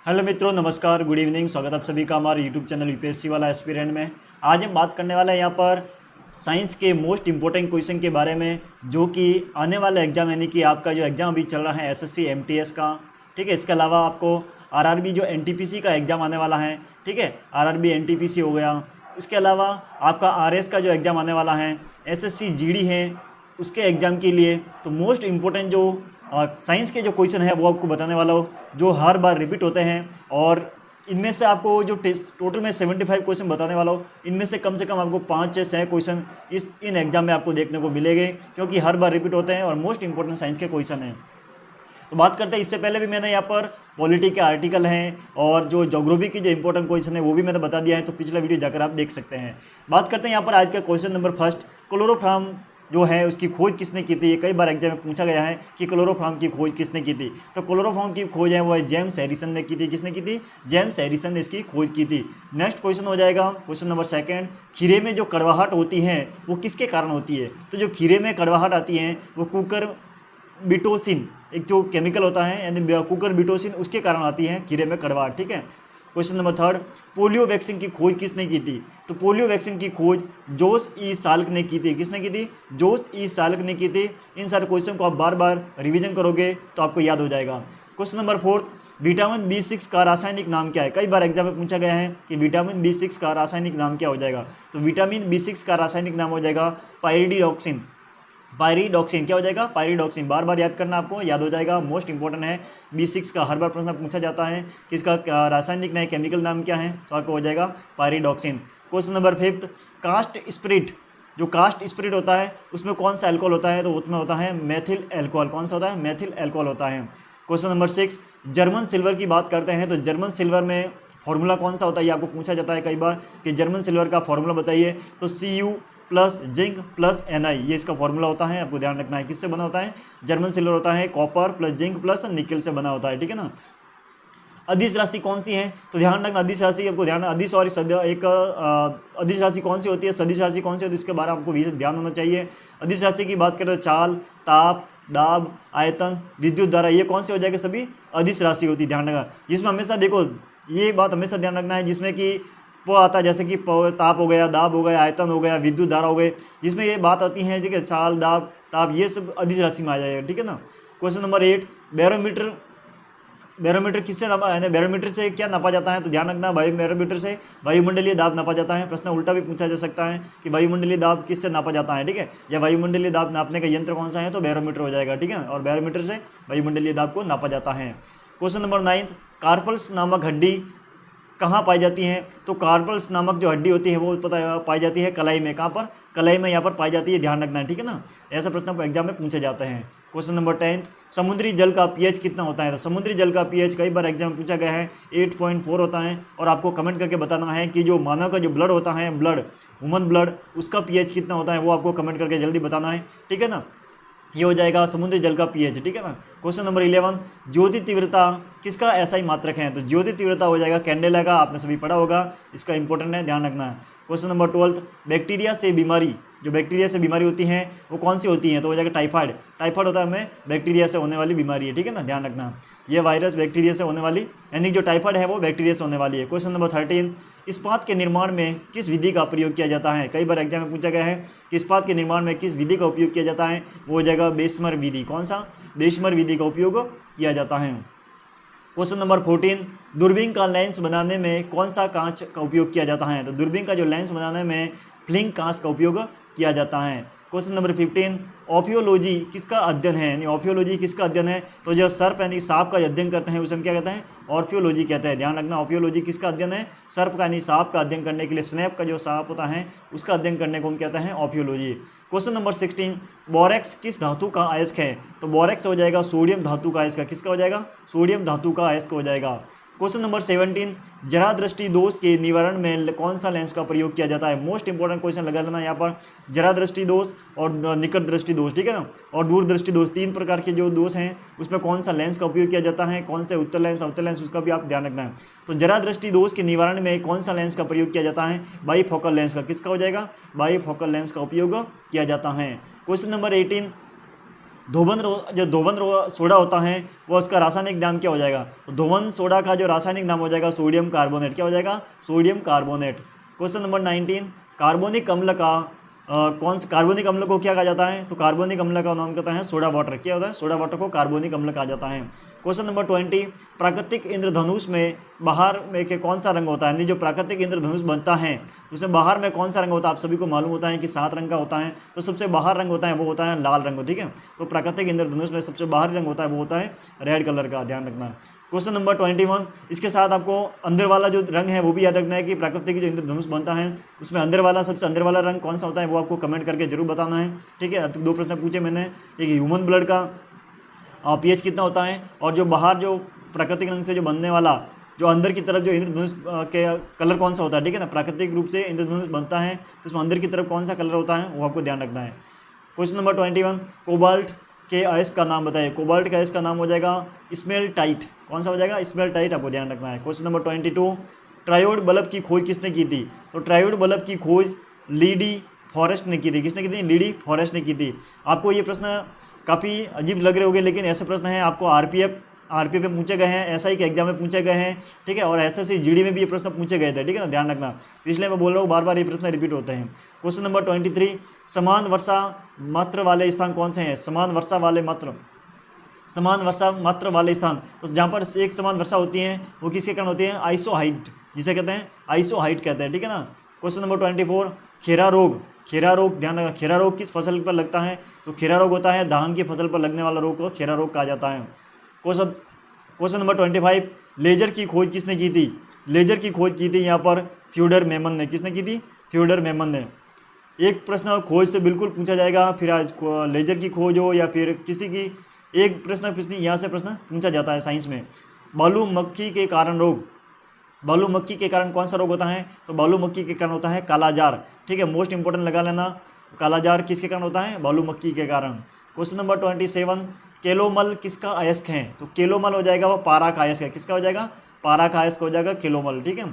Hello मित्रों, नमस्कार, good evening. स्वागत है आप सभी का हमारे यूट्यूब चैनल यूपीएससी वाला एस्पिरेंट में। आज हम बात करने वाले हैं यहाँ पर साइंस के मोस्ट इंपॉर्टेंट क्वेश्चन के बारे में, जो कि आने वाला एग्जाम यानी कि आपका जो एग्ज़ाम अभी चल रहा है एसएससी एमटीएस का, ठीक है। इसके अलावा आपको आरआरबी जो एनटीपीसी का एग्ज़ाम आने वाला है, ठीक है, आरआरबी एनटीपीसी हो गया। इसके अलावा आपका आरएस का जो एग्ज़ाम आने वाला है, एसएससी जीडी है, उसके एग्ज़ाम के लिए तो मोस्ट इम्पोर्टेंट जो साइंस के जो क्वेश्चन है वो आपको बताने वाला हूँ, जो हर बार रिपीट होते हैं। और इनमें से आपको जो टोटल में 75 क्वेश्चन बताने वाला हूँ, इनमें से कम आपको 5 से 6 क्वेश्चन इन एग्जाम में आपको देखने को मिलेंगे, क्योंकि हर बार रिपीट होते हैं और मोस्ट इंपॉर्टेंट साइंस के क्वेश्चन हैं। तो बात करते हैं, इससे पहले भी मैंने यहाँ पर पॉलिटी के आर्टिकल हैं और जो ज्योग्राफी की जो इंपॉर्टेंट क्वेश्चन है वो भी मैंने बता दिया है, तो पिछला वीडियो जाकर आप देख सकते हैं। बात करते हैं यहाँ पर आज का क्वेश्चन नंबर फर्स्ट, क्लोरोफॉर्म जो है उसकी खोज किसने की थी। कई बार एग्जाम में पूछा गया है कि क्लोरोफॉर्म की खोज किसने की थी, तो क्लोरोफॉर्म की खोज है वो जेम्स हैरिसन ने की थी। किसने की थी? जेम्स हैरिसन ने इसकी खोज की थी। नेक्स्ट क्वेश्चन हो जाएगा क्वेश्चन नंबर सेकंड, खीरे में जो कड़वाहट होती है वो किसके कारण होती है। तो जो खीरे में कड़वाहट आती है वो कुकर बिटोसिन, एक जो केमिकल होता है यानी कुकर बिटोसिन, उसके कारण आती है खीरे में कड़वाहट, ठीक है। Question number third, polio vaccine की खोज किसने की थी। तो पोलियो वैक्सीन की खोज जोस ई साल्क ने की थी। किसने की थी? जोस ई साल्क ने की थी। इन सारे क्वेश्चन को आप बार बार रिवीजन करोगे तो आपको याद हो जाएगा। Question number fourth, vitamin B6 का रासायनिक नाम क्या है। कई बार एग्जाम में पूछा गया है कि विटामिन B6 का रासायनिक नाम क्या हो जाएगा। तो विटामिन B6 का रासायनिक नाम हो जाएगा पायरिडॉक्सिन। पायरिडॉक्सिन क्या हो जाएगा? पायरिडॉक्सिन। बार बार याद करना, आपको याद हो जाएगा, मोस्ट इंपॉर्टेंट है। B6 का हर बार प्रश्न पूछा जाता है कि इसका रासायनिक नाम, केमिकल नाम क्या है, तो आपको हो जाएगा pyridoxine. Question number fifth, cast spirit, जो कास्ट स्पिरिट होता है उसमें कौन सा अल्कोहल होता है। तो उसमें होता है मेथिल अल्कोहल। कौन सा होता है? मेथिल अल्कोहल होता है। Question number six, German silver की बात करते हैं तो जर्मन सिल्वर में फॉर्मूला कौन सा होता है, ये आपको पूछा जाता है कई बार कि जर्मन सिल्वर का फॉर्मूला बताइए। तो Cu plus zinc plus Ni, ये इसका फॉर्मूला होता है, आपको ध्यान रखना है। किससे बना होता है? जर्मन सिल्वर होता है कॉपर प्लस जिंक प्लस निकल से बना होता है, ठीक है ना। अदिश राशि कौन सी है, तो ध्यान रखना अदिश राशि, आपको ध्यान, अदिश और अदिश राशि कौन सी होती है, सदिश राशि कौन सी होती है, इसके बारे में आपको ध्यान होना चाहिए। अदिश राशि की बात करें तो चाल, ताप, दाब, आयतन, विद्युत धारा, ये कौन से हो जाएगा? सभी अदिश राशि होती है, ध्यान रखना। जिसमें हमेशा देखो, ये बात हमेशा ध्यान रखना है, जिसमें कि वो आता है जैसे कि ताप हो गया, दाब हो गया, आयतन हो गया, विद्युत धारा हो गई, जिसमें ये बात आती है ठीक है, चाल, दाब, ताप, ये सब अदिश राशि में आ जाएगा, ठीक है ना। क्वेश्चन नंबर 8, बैरोमीटर, बैरोमीटर किससे नापा है? बैरोमीटर से क्या नापा जाता है, तो ध्यान रखना, बैरोमीटर से वायुमंडलीय दाब नापा जाता है। प्रश्न उल्टा भी पूछा जा सकता है कि वायुमंडलीय दाब किससे नापा जाता है, ठीक है, या वायुमंडलीय दाब नापने का यंत्र कौन सा है, तो बैरोमीटर हो जाएगा, ठीक है, और बैरोमीटर से वायुमंडलीय दाब को नापा जाता है। क्वेश्चन नंबर 9, कार्पल्स नामक हड्डी कहाँ पाई जाती है। तो कार्पल्स नामक जो हड्डी होती है वो पता पाई जाती है कलाई में। कहाँ पर? कलाई में यहाँ पर पाई जाती है, ध्यान रखना है, ठीक है ना। ऐसा प्रश्न एग्जाम में पूछे जाते हैं। क्वेश्चन नंबर 10, समुद्री जल का पीएच कितना होता है। तो समुद्री जल का पीएच कई बार एग्जाम में पूछा गया है, 8.4 होता है। और आपको कमेंट करके बताना है कि जो मानव का जो ब्लड होता है, ब्लड, ह्यूमन ब्लड, उसका पीएच कितना होता है, वो आपको कमेंट करके जल्दी बताना है, ठीक है ना। ये हो जाएगा समुद्री जल का पीएच, ठीक है ना। क्वेश्चन नंबर 11, ज्योति तीव्रता किसका एसआई मात्रक है। तो ज्योति तीव्रता हो जाएगा कैंडेला का, आपने सभी पढ़ा होगा, इसका इंपॉर्टेंट है, ध्यान रखना है। क्वेश्चन नंबर 12, बैक्टीरिया से बीमारी, जो बैक्टीरिया से बीमारी होती है वो कौन सी होती है, तो हो जाएगा टाइफाइड। टाइफाइड होता है हमें बैक्टीरिया से होने वाली बीमारी है, ठीक है ना, ध्यान रखना। ये वायरस बैक्टीरिया से होने वाली, यानी जो टाइफाइड है वो बैक्टीरिया से होने वाली है। क्वेश्चन नंबर 13, इस्पात के निर्माण में किस विधि का प्रयोग किया जाता है। कई बार एग्जाम में पूछा गया है कि इस्पात के निर्माण में किस विधि का उपयोग किया जाता है, वो हो जाएगा बेसमर विधि। कौन सा? बेसमर विधि का उपयोग किया जाता है। क्वेश्चन नंबर 14, दूरबीन का लेंस बनाने में कौन सा कांच का उपयोग किया जाता है। तो दूरबीन का जो लेंस बनाने में फ्लिंग कांच का उपयोग किया जाता है। क्वेश्चन नंबर 15, ऑफियोलॉजी किसका अध्ययन है, यानी ऑफियोलॉजी किसका अध्ययन है। तो जो सर्प यानी सांप का अध्ययन करते हैं उसे हम क्या कहते हैं? ऑफियोलॉजी कहते हैं, ध्यान रखना। ऑफियोलॉजी किसका अध्ययन है? सर्प का यानी सांप का अध्ययन करने के लिए, स्नेप का जो सांप होता है उसका अध्ययन करने को हम कहते हैं ऑफियोलॉजी। क्वेश्चन नंबर 16, बोरेक्स किस धातु का अयस्क है। तो बोरेक्स हो जाएगा सोडियम धातु का अयस्क। किसका हो जाएगा? सोडियम धातु का अयस्क हो जाएगा। क्वेश्चन नंबर 17, जरा दृष्टि दोष के निवारण में कौन सा लेंस का प्रयोग किया जाता है। मोस्ट इंपॉर्टेंट क्वेश्चन लगा लेना यहाँ पर, जरा दृष्टि दोष और निकट दृष्टि दोष, ठीक है ना, और दूर दृष्टि दोष, 3 प्रकार के जो दोष हैं उसमें कौन सा लेंस का उपयोग किया जाता है, कौन से उत्तर लेंस अवतल लेंस, उसका भी आप ध्यान रखना है। तो जरा दृष्टि दोष के निवारण में कौन सा लेंस का प्रयोग किया जाता है? बाईफोकल लेंस का। किसका हो जाएगा? बाईफोकल लेंस का उपयोग किया जाता है। क्वेश्चन नंबर 18, जो धोवन सोडा होता है वो उसका रासायनिक नाम क्या हो जाएगा? तो धोवन सोडा का जो रासायनिक नाम हो जाएगा सोडियम कार्बोनेट। क्या हो जाएगा? Sodium carbonate. Question number 19, carbonic अम्ल का कौन सा कार्बोनिक अम्ल को क्या कहा जाता है? तो कार्बोनिक अम्ल का नाम कहता है सोडा वाटर। क्या होता है? सोडा वाटर को कार्बोनिक अम्ल कहा जाता है। क्वेश्चन नंबर 20, प्राकृतिक इंद्रधनुष में बाहर में के कौन सा रंग होता है? यानी जो प्राकृतिक इंद्रधनुष बनता है उसमें बाहर में कौन सा रंग होता है? आप सभी को मालूम होता है कि 7 रंग का होता है। तो सबसे बाहर रंग होता है वो होता है लाल रंग। ठीक है, तो प्राकृतिक इंद्रधनुष में सबसे बाहरी रंग होता है वो होता है रेड कलर का, ध्यान रखना। क्वेश्चन नंबर 21, इसके साथ आपको अंदर वाला जो रंग है वो भी याद रखना है कि प्राकृतिक जो इंद्रधनुष बनता है उसमें अंदर वाला सबसे अंदर वाला रंग कौन सा होता है वो आपको कमेंट करके जरूर बताना है। ठीक है, तो 2 प्रश्न पूछे मैंने, एक ह्यूमन ब्लड का पीएच कितना होता है, और जो बाहर जो प्राकृतिक रंग से जो बनने वाला जो अंदर की तरफ जो इंद्रधनुष के कलर कौन सा होता है। ठीक है ना, प्राकृतिक रूप से इंद्रधनुष बनता है तो उसमें अंदर की तरफ कौन सा कलर होता है वो आपको ध्यान रखना है। क्वेश्चन नंबर 21, कोबाल्ट के अयस्क का नाम बताइए। कोबाल्ट के अयस्क का नाम हो जाएगा स्मेल्टाइट। कौन सा हो जाएगा? स्मेल्टाइट, आपको ध्यान रखना है। क्वेश्चन नंबर 22, ट्रायोड बल्ब की खोज किसने की थी? तो ट्रायोड बल्ब की खोज लीडी फॉरेस्ट ने की थी। किसने की थी? लीडी फॉरेस्ट ने की थी। आपको ये प्रश्न काफ़ी अजीब लग रहे होंगे, लेकिन ऐसे प्रश्न हैं आपको आरपीएफ में पूछे गए हैं, एसआई के एग्जाम में पूछे गए हैं। ठीक है, और एसएससी जीडी में भी ये प्रश्न पूछे गए थे। ठीक है ना, ध्यान रखना, इसलिए मैं बोल रहा हूँ बार बार ये प्रश्न रिपीट होते हैं। क्वेश्चन नंबर 23, समान वर्षा मात्रा वाले स्थान कौन से हैं? समान वर्षा मात्रा वाले स्थान, तो जहाँ पर एक समान वर्षा होती है वो किसके कारण होती है? आइसोहाइट, जिसे कहते हैं आइसोहाइट कहते हैं। ठीक है ना। क्वेश्चन नंबर 24, खेरा रोग ध्यान रखना, खेरा रोग किस फसल पर लगता है? तो खेरा रोग होता है धान की फसल पर लगने वाला रोग को खेरा रोग कहा जाता है। क्वेश्चन नंबर 25, लेजर की खोज किसने की थी? लेजर की खोज की थी यहाँ पर फ्यूडर मेमन ने। किसने की थी? फ्यूडर मेमन ने। एक प्रश्न खोज से बिल्कुल पूछा जाएगा, फिर आज लेजर की खोज हो या फिर किसी की एक प्रश्न यहाँ से प्रश्न पूछा जाता है साइंस में। बालू मक्खी के कारण कौन सा रोग होता है? तो बालू मक्खी के कारण होता है कालाजार। ठीक है, मोस्ट इंपोर्टेंट लगा लेना, कालाजार किसके कारण होता है? बालू मक्खी के कारण। क्वेश्चन नंबर 27, केलोमल किसका अयस्क है? तो केलोमल हो जाएगा वो पारा का अयस्क है। किसका हो जाएगा? पारा का अयस्क हो जाएगा केलोमल। ठीक है,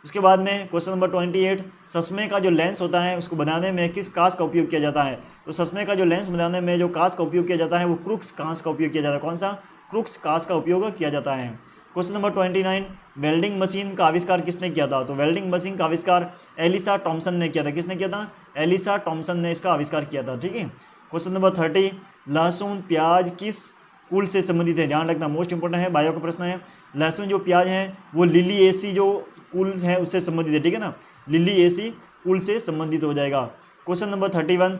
उसके बाद में क्वेश्चन नंबर 28, चश्मे का जो लेंस होता है उसको बनाने में किस कांच का उपयोग किया जाता है? तो चश्मे का जो लेंस बनाने में जो कांच का उपयोग किया जाता है वो क्रूक्स कांच का उपयोग किया जाता है। कौन सा? क्रूक्स कांच का उपयोग किया जाता है। क्वेश्चन नंबर 29, वेल्डिंग मशीन का आविष्कार किसने किया था? तो वेल्डिंग मशीन का आविष्कार एलिसा टॉमसन ने किया था। किसने किया था? एलिसा टॉमसन ने इसका आविष्कार किया था। ठीक है। क्वेश्चन नंबर 30, लहसुन प्याज किस कुल से संबंधित है? ध्यान रखना, मोस्ट इंपोर्टेंट है, बायो का प्रश्न है। लहसुन जो प्याज है वो लिलिएसी जो कुल है उससे संबंधित है। ठीक है ना, लिलिएसी कुल से संबंधित हो जाएगा। क्वेश्चन नंबर 31,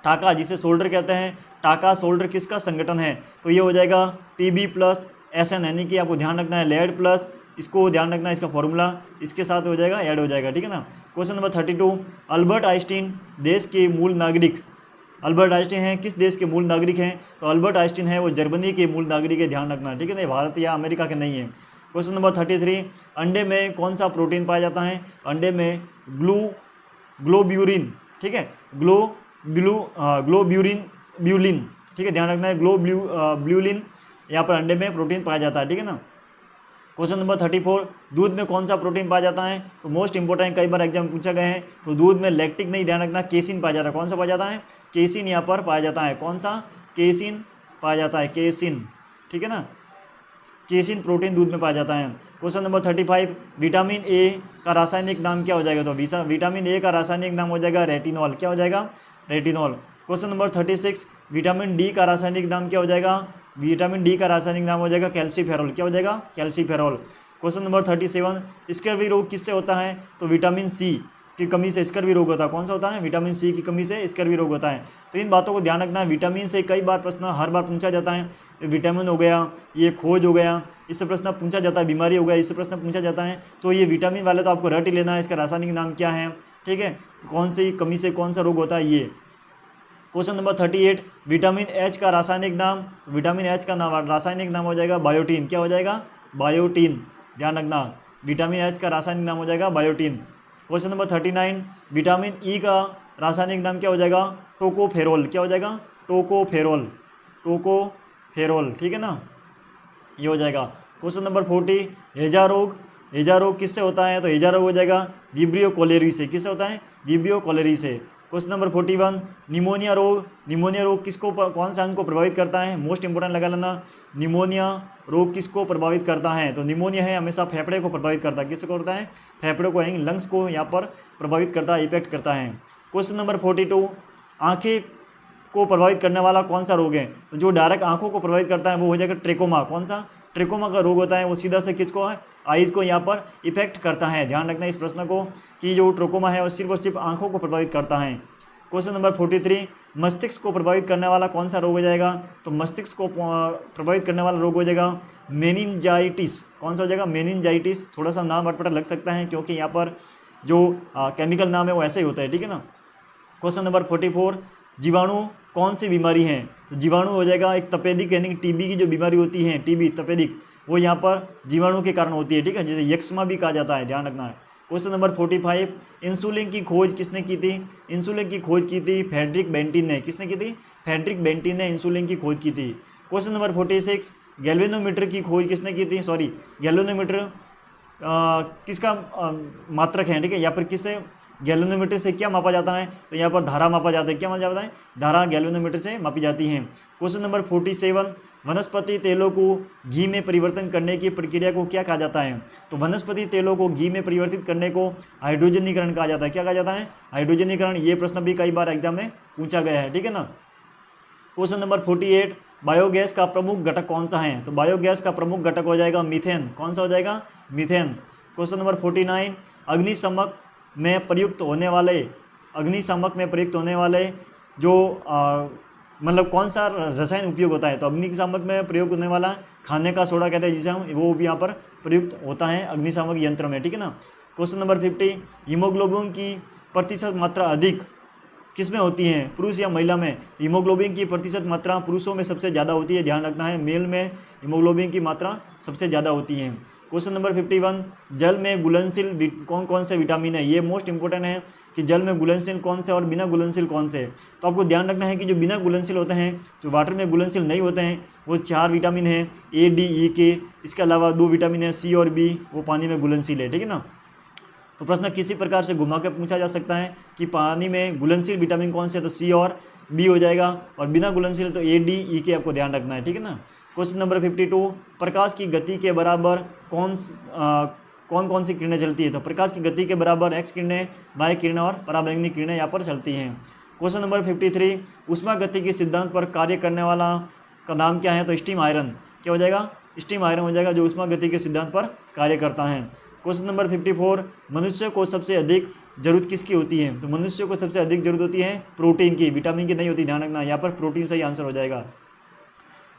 टाका जिसे सोल्डर कहते हैं, टाका सोल्डर किसका संगठन है? तो ये हो जाएगा Pb+SN, यानी कि आपको ध्यान रखना है लेड प्लस, इसको ध्यान रखना है, इसका फॉर्मूला इसके साथ हो जाएगा, ऐड हो जाएगा। ठीक है ना। क्वेश्चन नंबर 32, अल्बर्ट आइंस्टीन देश के मूल नागरिक, अल्बर्ट आइंस्टीन हैं किस देश के मूल नागरिक हैं? तो अल्बर्ट आइंस्टीन है वो जर्मनी के मूल नागरिक है, ध्यान रखना। ठीक है ना, भारत या अमेरिका के नहीं है। क्वेश्चन नंबर 33, अंडे में कौन सा प्रोटीन पाया जाता है? अंडे में ग्लोब्यूलिन। ठीक है, ग्लोब्यूलिन। ठीक है, ध्यान रखना है, ग्लोब्यूलिन यहाँ पर अंडे में प्रोटीन पाया जाता है। ठीक है ना। क्वेश्चन नंबर 34, दूध में कौन सा प्रोटीन पाया जाता है? तो मोस्ट इंपोर्टेंट, कई बार एग्जाम पूछा गए हैं। तो दूध में लैक्टिक नहीं, ध्यान रखना, केसिन पाया जाता है। कौन सा पाया जाता है? केसिन यहाँ पर पाया जाता है। कौन सा? केसिन पाया जाता है, केसिन। ठीक है ना, केसिन प्रोटीन दूध में पाया जाता है। क्वेश्चन नंबर 35, विटामिन ए का रासायनिक नाम क्या हो जाएगा? तो विटामिन ए का रासायनिक नाम हो जाएगा रेटिनॉल। क्या हो जाएगा? Retinol. Question number 36, vitamin D का रासायनिक नाम क्या हो जाएगा? विटामिन डी का रासायनिक नाम हो जाएगा कैल्सीफेरॉल। क्या हो जाएगा? कैल्सीफेरॉल। क्वेश्चन नंबर 37, स्कर्वी रोग किससे होता है? तो विटामिन सी की कमी से स्कर्वी रोग होता है। कौन सा होता है? विटामिन सी की कमी से स्कर्वी रोग होता है। तो इन बातों को ध्यान रखना है। विटामिन से कई बार प्रश्न हर बार पूछा जाता है, विटामिन हो गया, ये खोज हो गया, इससे प्रश्न पूछा जाता है, बीमारी हो गया, इससे प्रश्न पूछा जाता है। तो ये विटामिन वाले तो आपको रट ही लेना है, इसका रासायनिक नाम क्या है। ठीक है, कौन सी कमी से कौन सा रोग होता है ये। क्वेश्चन नंबर 38, विटामिन एच का रासायनिक नाम, विटामिन एच का रासायनिक नाम हो जाएगा बायोटीन। क्या हो जाएगा? बायोटीन। ध्यान रखना, विटामिन एच का रासायनिक नाम हो जाएगा biotin. Question number 39, vitamin E का रासायनिक नाम क्या हो जाएगा? टोकोफेरोल। क्या हो जाएगा? टोकोफेरोल। ठीक है ना, ये हो जाएगा। क्वेश्चन नंबर 40, हेजा रोग किससे होता है? तो हेजा रोग हो जाएगा विब्रियो कोलेरी से। किससे होता है? विब्रियो कोलेरी से। क्वेश्चन नंबर 41, निमोनिया रोग किसको कौन सा अंग को प्रभावित करता है? मोस्ट इंपोर्टेंट लगा लेना, निमोनिया रोग किसको प्रभावित करता है? तो निमोनिया है हमेशा फेफड़े को प्रभावित करता है। किसको करता है? फेफड़े को, लंग्स को यहाँ पर प्रभावित करता है, इफेक्ट करता है। क्वेश्चन नंबर 42, आंखें को प्रभावित करने वाला कौन सा रोग है? तो जो डायरेक्ट आंखों को प्रभावित करता है वो हो जाएगा ट्रेकोमा। कौन सा? ट्रेकोमा का रोग होता है, वो सीधा से किसको है? आईज को यहाँ पर इफेक्ट करता है। ध्यान रखना इस प्रश्न को कि जो ट्रेकोमा है वो सिर्फ और सिर्फ आंखों को प्रभावित करता है। क्वेश्चन नंबर 43, मस्तिष्क को प्रभावित करने वाला कौन सा रोग हो जाएगा? तो मस्तिष्क को प्रभावित करने वाला रोग हो जाएगा मेनिंजाइटिस। कौन सा हो जाएगा? मेनिंजाइटिस। थोड़ा सा नाम अटपटा लग सकता है क्योंकि यहाँ पर जो केमिकल नाम है वो ऐसे ही होता है, ठीक है ना। क्वेश्चन नंबर 44, जीवाणु कौन सी बीमारी है? तो जीवाणु हो जाएगा एक तपेदिक, यानी कि टीबी की जो बीमारी होती है, टीबी तपेदिक, वो यहाँ पर जीवाणु के कारण होती है, ठीक है, जिसे यक्ष्मा भी कहा जाता है, ध्यान रखना है। क्वेश्चन नंबर 45, इंसुलिन की खोज किसने की थी? इंसुलिन की खोज की थी फ्रेडरिक बेंटिन ने। किसने की थी? फ्रेडरिक बेंटिन ने इंसुलिन की खोज की थी। क्वेश्चन नंबर 46, गैल्वेनोमीटर की खोज किसने की थी? गैल्वेनोमीटर किसका मात्रक है, ठीक है, या फिर किससे गैल्वेनोमीटर से क्या मापा जाता है? तो यहाँ पर धारा मापा जाता है। क्या मापा जाता है? धारा गैल्वेनोमीटर से मापी जाती है। क्वेश्चन नंबर 47, वनस्पति तेलों को घी में परिवर्तन करने की प्रक्रिया को क्या कहा जाता है? तो वनस्पति तेलों को घी में परिवर्तित करने को हाइड्रोजनीकरण कहा जाता है। क्या कहा जाता है? हाइड्रोजनीकरण। ये प्रश्न भी कई बार एग्जाम में पूछा गया है, ठीक है ना। क्वेश्चन नंबर 48, बायोगैस का प्रमुख घटक कौन सा है? तो बायोगैस का प्रमुख घटक हो जाएगा मीथेन। कौन सा हो जाएगा? मीथेन। क्वेश्चन नंबर 49, अग्निशामक में प्रयुक्त होने वाले जो मतलब कौन सा रसायन उपयोग होता है? तो अग्निशामक में प्रयोग होने वाला खाने का सोडा कहते हैं जिसे हम, वो भी यहाँ पर प्रयुक्त होता है अग्निशामक यंत्र में, ठीक है ना। क्वेश्चन नंबर 50, हीमोग्लोबिन की प्रतिशत मात्रा अधिक किस में होती है, पुरुष या महिला में? हीमोग्लोबिन की प्रतिशत मात्रा पुरुषों में सबसे ज़्यादा होती है, ध्यान रखना है, मेल में हीमोग्लोबिन की मात्रा सबसे ज़्यादा होती है। क्वेश्चन नंबर 51, जल में घुलनशील कौन कौन से विटामिन है? ये मोस्ट इंपोर्टेंट है कि जल में घुलनशील कौन से और बिना घुलनशील कौन से। तो आपको ध्यान रखना है कि जो बिना घुलनशील होते हैं, जो वाटर में घुलनशील नहीं होते हैं, वो 4 विटामिन हैं, ए, डी, ई, के। इसके अलावा 2 विटामिन है, सी और बी, वो पानी में घुलनशील है, ठीक है ना। तो प्रश्न किसी प्रकार से घुमा कर पूछा जा सकता है कि पानी में घुलनशील विटामिन कौन से है? तो सी और बी हो जाएगा, और बिना घुलनशील तो ए, डी, ई, के आपको ध्यान रखना है, ठीक है ना। क्वेश्चन नंबर 52, प्रकाश की गति के बराबर कौन कौन सी किरणें चलती है? तो प्रकाश की गति के बराबर एक्स किरणें, वाई किरणें और पराबैंगनी किरणें यहाँ पर चलती हैं। क्वेश्चन नंबर 53, उष्मा गति के सिद्धांत पर कार्य करने वाला का नाम क्या है? तो स्टीम आयरन। क्या हो जाएगा? स्टीम आयरन हो जाएगा, जो उष्मा गति के सिद्धांत पर कार्य करता है। क्वेश्चन नंबर 54, मनुष्य को सबसे अधिक जरूरत किसकी होती है? तो मनुष्य को सबसे अधिक जरूरत होती है प्रोटीन की, विटामिन की नहीं होती, ध्यान रखना, यहाँ पर प्रोटीन सही आंसर हो जाएगा।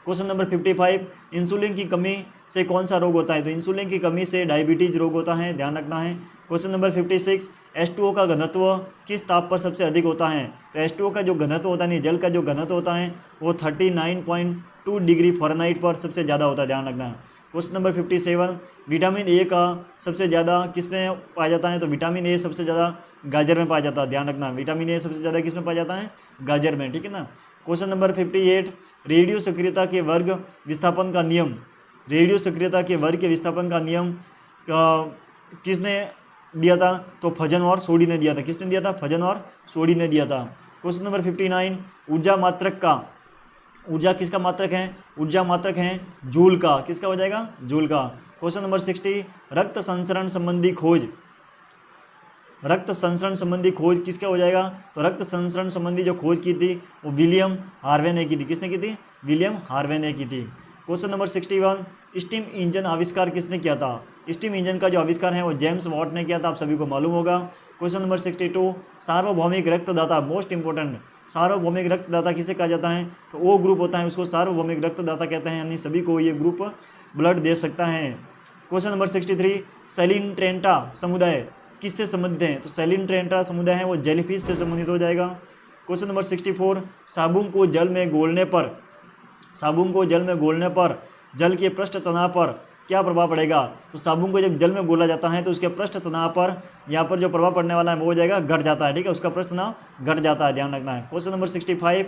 क्वेश्चन नंबर 55, इंसुलिन की कमी से कौन सा रोग होता है? तो इंसुलिन की कमी से डायबिटीज रोग होता है, ध्यान रखना है। क्वेश्चन नंबर 56, H2O का घनत्व किस ताप पर सबसे अधिक होता है? तो H2O का जो घनत्व होता है, नहीं, जल का जो घनत्व होता है वो 39.2 डिग्री फ़ारेनहाइट पर सबसे ज़्यादा होता है, ध्यान रखना है। क्वेश्चन नंबर 57, विटामिन ए का सबसे ज़्यादा किस में पाया जाता है? तो विटामिन ए सबसे ज़्यादा गाजर में पाया जाता है, ध्यान रखना, विटामिन ए सबसे ज़्यादा किस में पाया जाता है? गाजर में, ठीक है ना। क्वेश्चन नंबर 58, रेडियो सक्रियता के वर्ग विस्थापन का नियम, रेडियो सक्रियता के वर्ग के विस्थापन का नियम किसने दिया था? तो फजन और सोडी ने दिया था। किसने दिया था? फजन और सोडी ने दिया था। क्वेश्चन नंबर 59, ऊर्जा किसका मात्रक है? ऊर्जा मात्रक है जूल का। किसका हो जाएगा? जूल का। क्वेश्चन नंबर 60, रक्त संचरण संबंधी खोज किसका हो जाएगा? तो रक्त संचरण संबंधी जो खोज की थी वो विलियम हार्वे ने की थी। किसने की थी? विलियम हार्वे ने की थी। क्वेश्चन नंबर 61, स्टीम इंजन आविष्कार किसने किया था? स्टीम इंजन का जो आविष्कार है वो जेम्स वॉट ने किया था, आप सभी को मालूम होगा। क्वेश्चन नंबर 62, सार्वभौमिक रक्तदाता, मोस्ट इंपोर्टेंट, सार्वभौमिक रक्तदाता किसे कहा जाता है? तो वो ग्रुप होता है उसको सार्वभौमिक रक्तदाता कहते हैं, यानी सभी को ये ग्रुप ब्लड दे सकता है। क्वेश्चन नंबर 63, सेलिनट्रेंटा समुदाय किससे संबंधित है? तो सेलिनट्रेंटा समुदाय है वो जेलीफिश से संबंधित हो जाएगा। क्वेश्चन नंबर 64, साबुन को जल में घोलने पर जल के पृष्ठ तनाव पर क्या प्रभाव पड़ेगा? तो साबुन को जब जल में घोला जाता है तो उसके पृष्ठ तनाव पर यहाँ पर जो प्रभाव पड़ने वाला है वो हो जाएगा, घट जाता है, ठीक है, उसका पृष्ठ तनाव घट जाता है, ध्यान रखना है। क्वेश्चन नंबर 65,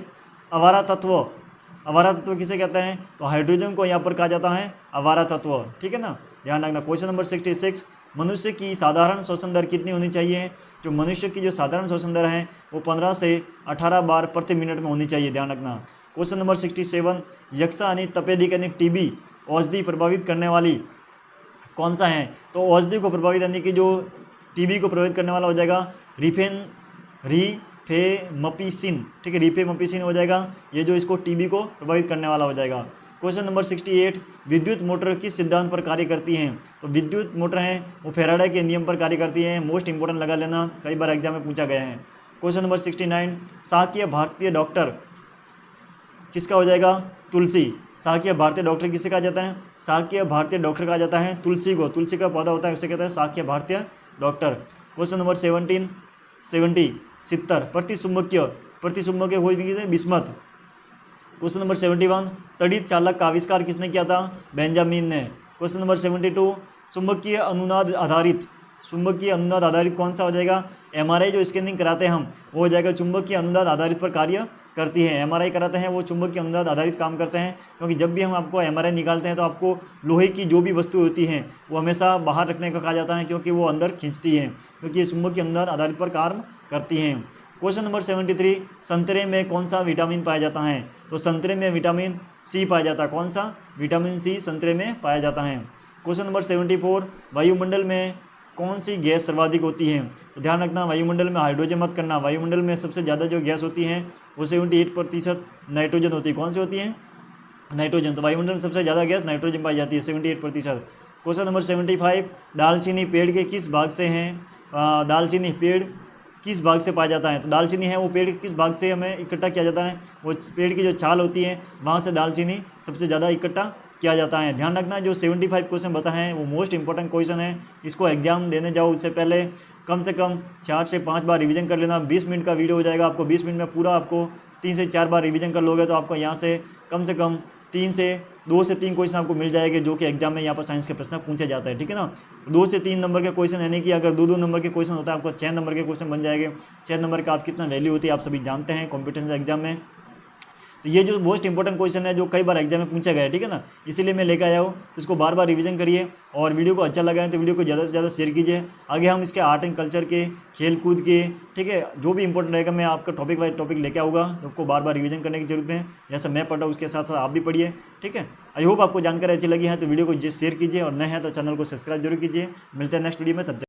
अवारा तत्व किसे कहते हैं? तो हाइड्रोजन को यहाँ पर कहा जाता है अवारा तत्व, ठीक है ना, ध्यान रखना। क्वेश्चन नंबर 66, मनुष्य की साधारण श्वसन दर कितनी होनी चाहिए? जो मनुष्य की जो साधारण श्वसन दर है वो 15 से 18 बार प्रति मिनट में होनी चाहिए, ध्यान रखना। क्वेश्चन नंबर 67, यक्षा यानी तपेदिक यानी टीबी औषधि प्रभावित करने वाली कौन सा है? तो औषधि को प्रभावित यानी कि जो टीबी को प्रभावित करने वाला हो जाएगा रिफेमपिसिन, ठीक है, रिफेमपिसिन हो जाएगा ये जो इसको टीबी को प्रभावित करने वाला हो जाएगा। क्वेश्चन नंबर 68, विद्युत मोटर किस सिद्धांत पर कार्य करती हैं? तो विद्युत मोटर है वो फैराडे के नियम पर कार्य करती है। मोस्ट इंपोर्टेंट लगा लेना, कई बार एग्जाम में पूछा गया है। क्वेश्चन नंबर 69, शाकीय भारतीय डॉक्टर किसका हो जाएगा? तुलसी। शाकीय भारतीय डॉक्टर किसे कहा जाता है? शाकीय भारतीय डॉक्टर कहा जाता है तुलसी को। तुलसी का पौधा होता है उसे कहते हैं शाकीय भारतीय डॉक्टर। क्वेश्चन नंबर 70, प्रतिचुंबकीय खोज बिस्मथ। क्वेश्चन नंबर 71, तड़ित चालक का आविष्कार किसने किया था? बेंजामिन ने। क्वेश्चन नंबर 72, चुंबकीय अनुनाद आधारित कौन सा हो जाएगा? एमआरआई जो स्कैनिंग कराते हैं हम वो हो जाएगा चुंबकीय अनुनाद आधारित पर कार्य करती है। एमआरआई कराते हैं वो चुंबकीय अनुनाद आधारित काम करते हैं, क्योंकि जब भी हम आपको एमआरआई निकालते हैं तो आपको लोहे की जो भी वस्तु होती हैं वो हमेशा बाहर रखने का कहा जाता है, क्योंकि वो अंदर खींचती हैं, क्योंकि ये चुंबकीय अनुनाद आधारित पर काम करती हैं। क्वेश्चन नंबर 73, संतरे में कौन सा विटामिन पाया जाता है? तो संतरे में विटामिन सी पाया जाता है। कौन सा? विटामिन सी संतरे में पाया जाता है। क्वेश्चन नंबर 74, वायुमंडल में कौन सी गैस सर्वाधिक होती है? तो ध्यान रखना, वायुमंडल में हाइड्रोजन मत करना। वायुमंडल में सबसे ज़्यादा जो गैस होती है वो 78% नाइट्रोजन होती है। कौन सी होती है? नाइट्रोजन। तो वायुमंडल में सबसे ज़्यादा गैस नाइट्रोजन पाई जाती है, 78%। क्वेश्चन नंबर 75, दालचीनी पेड़ के किस भाग से हैं? दालचीनी पेड़ किस भाग से पाया जाता है? तो दालचीनी है वो पेड़ के किस भाग से हमें इकट्ठा किया जाता है? वो पेड़ की जो छाल होती है वहाँ से दालचीनी सबसे ज़्यादा इकट्ठा किया जाता है। ध्यान रखना, जो 75 क्वेश्चन बताए हैं वो मोस्ट इंपॉर्टेंट क्वेश्चन है। इसको एग्जाम देने जाओ उससे पहले कम से कम 4 से 5 बार रिवीजन कर लेना। 20 मिनट का वीडियो हो जाएगा, आपको 20 मिनट में पूरा आपको 3 से 4 बार रिवीजन कर लोगे तो आपको यहाँ से कम 2 से 3 क्वेश्चन आपको मिल जाएंगे, जो कि एग्जाम में यहाँ पर साइंस के प्रश्न पूछे जाते हैं, ठीक है ना। 2 से 3 नंबर के क्वेश्चन, यानी कि अगर 2 नंबर के क्वेश्चन होता है आपको 6 नंबर के क्वेश्चन बन जाएंगे। 6 नंबर का आप कितना वैल्यू होती है आप सभी जानते हैं कॉम्पिटिशन एग्जाम में। तो ये जो मोस्ट इंपॉर्टेंट क्वेश्चन है जो कई बार एग्जाम में पूछा गया है, ठीक है ना, इसीलिए मैं लेकर आया हूँ। तो इसको बार बार रिवीजन करिए और वीडियो को अच्छा लगा है तो वीडियो को ज़्यादा से ज़्यादा शेयर कीजिए। आगे हम इसके आर्ट एंड कल्चर के, खेल कूद के, ठीक है, जो भी इंपॉर्टेंट रहेगा मैं आपका टॉपिक वाइज टॉपिक लेके आऊँगा। आपको बार बार रिवीजन करने की जरूरत है, जैसा मैं पढ़ा उसके साथ साथ आप भी पढ़िए, ठीक है। आई होप आपको जानकारी अच्छी लगी है तो वीडियो को शेयर कीजिए और नए हैं तो चैनल को सब्सक्राइब जरूर कीजिए। मिलते हैं नेक्स्ट वीडियो में, तब तक